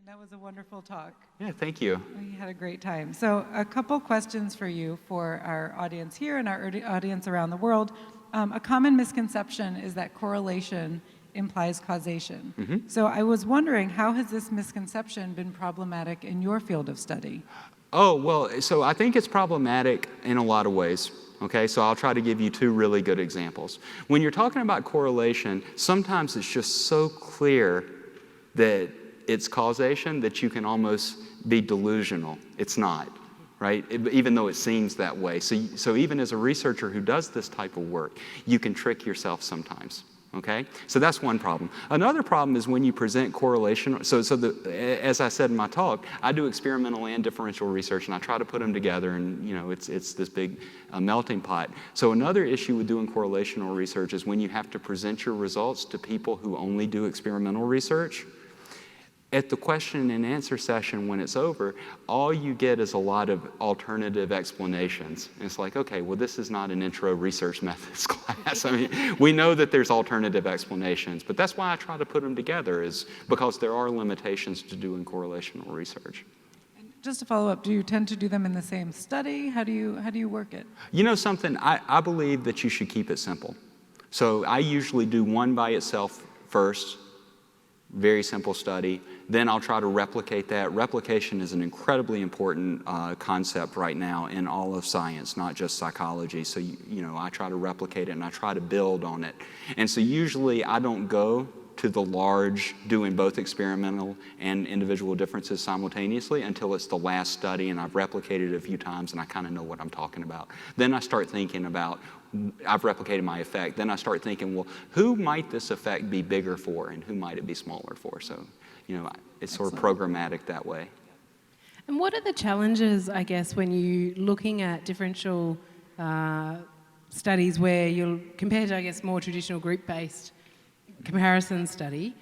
That was a wonderful talk. Yeah, thank you. We had a great time. So a couple questions for you for our audience here and our audience around the world. A common misconception is that correlation implies causation. Mm-hmm. So I was wondering, how has this misconception been problematic in your field of study? Oh, well, so I think it's problematic in a lot of ways. Okay, so I'll try to give you two really good examples. When you're talking about correlation, sometimes it's just so clear that it's causation that you can almost be delusional. It's not, right? Even though it seems that way. So even as a researcher who does this type of work, you can trick yourself sometimes. Okay, so that's one problem. Another problem is when you present correlation. As I said in my talk, I do experimental and differential research, and I try to put them together, and it's this big melting pot. So another issue with doing correlational research is when you have to present your results to people who only do experimental research. At the question and answer session, when it's over, all you get is a lot of alternative explanations. And it's like, okay, well, this is not an intro research methods class. I mean, we know that there's alternative explanations, but that's why I try to put them together, is because there are limitations to doing correlational research. And just to follow up, do you tend to do them in the same study? How do you work it? You know something, I believe that you should keep it simple. So I usually do one by itself first, very simple study. Then I'll try to replicate that. Replication is an incredibly important concept right now in all of science, not just psychology. So, I try to replicate it and I try to build on it. And so usually I don't go to the large, doing both experimental and individual differences simultaneously until it's the last study and I've replicated it a few times and I kind of know what I'm talking about. Then I start thinking about, I've replicated my effect. Then I start thinking, well, who might this effect be bigger for and who might it be smaller for? So, it's sort of programmatic that way. And what are the challenges, I guess, when you're looking at differential studies where you're compared to, I guess, more traditional group-based comparison study?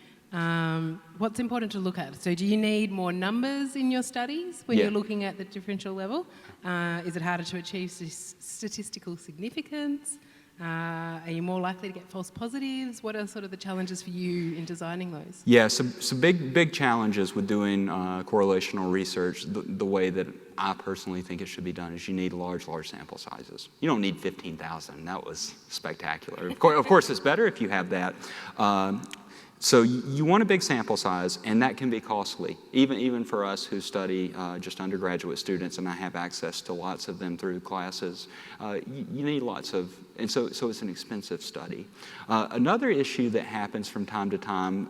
What's important to look at? So do you need more numbers in your studies when you're looking at the differential level? Is it harder to achieve statistical significance? Are you more likely to get false positives? What are sort of the challenges for you in designing those? Yeah, so big challenges with doing correlational research, the way that I personally think it should be done is you need large sample sizes. You don't need 15,000. That was spectacular. Of course, it's better if you have that. So you want a big sample size, and that can be costly, even for us who study just undergraduate students, and I have access to lots of them through classes. You need lots of, and so it's an expensive study. Another issue that happens from time to time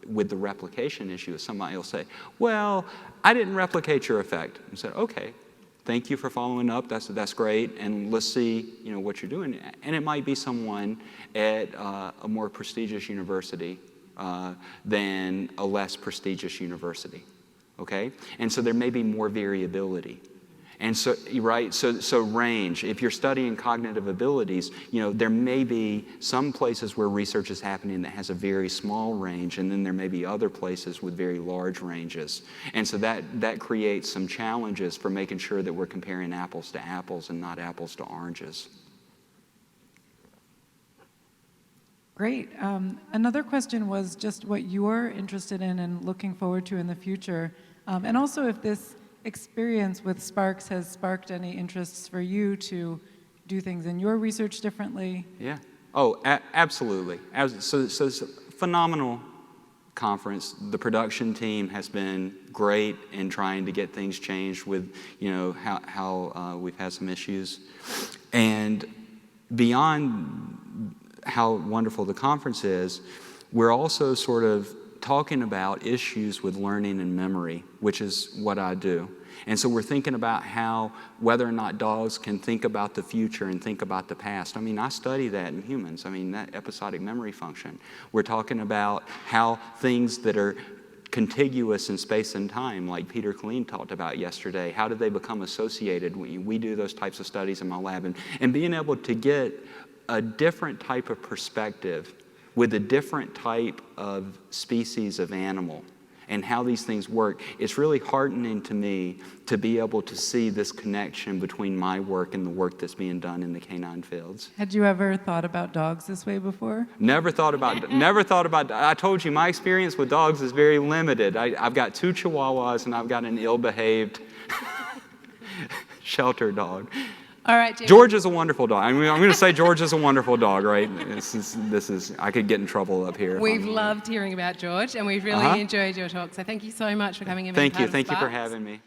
with the replication issue is somebody will say, well, I didn't replicate your effect. And said, okay, thank you for following up. That's great, and let's see what you're doing. And it might be someone at a more prestigious university than a less prestigious university, okay? And so there may be more variability. And so, right, so range, if you're studying cognitive abilities, there may be some places where research is happening that has a very small range, and then there may be other places with very large ranges. And so that creates some challenges for making sure that we're comparing apples to apples and not apples to oranges. Great. Another question was just what you're interested in and looking forward to in the future, and also if this experience with SPARCS has sparked any interests for you to do things in your research differently. Yeah. Oh, absolutely. So it's a phenomenal conference. The production team has been great in trying to get things changed with, how we've had some issues, and beyond how wonderful the conference is, we're also sort of talking about issues with learning and memory, which is what I do. And so we're thinking about whether or not dogs can think about the future and think about the past. I mean, I study that in humans. I mean, that episodic memory function. We're talking about how things that are contiguous in space and time, like Peter Killeen talked about yesterday, how do they become associated? We do those types of studies in my lab. And being able to get a different type of perspective with a different type of species of animal and how these things work, it's really heartening to me to be able to see this connection between my work and the work that's being done in the canine fields. Had you ever thought about dogs this way before? Never thought about, I told you, my experience with dogs is very limited. I've got 2 Chihuahuas and I've got an ill-behaved shelter dog. All right, Jim. George is a wonderful dog. I mean, I'm going to say George is a wonderful dog, right? This is, I could get in trouble up here. We've loved hearing about George, and we've really enjoyed your talk. So thank you so much for coming in. Thank you for having me.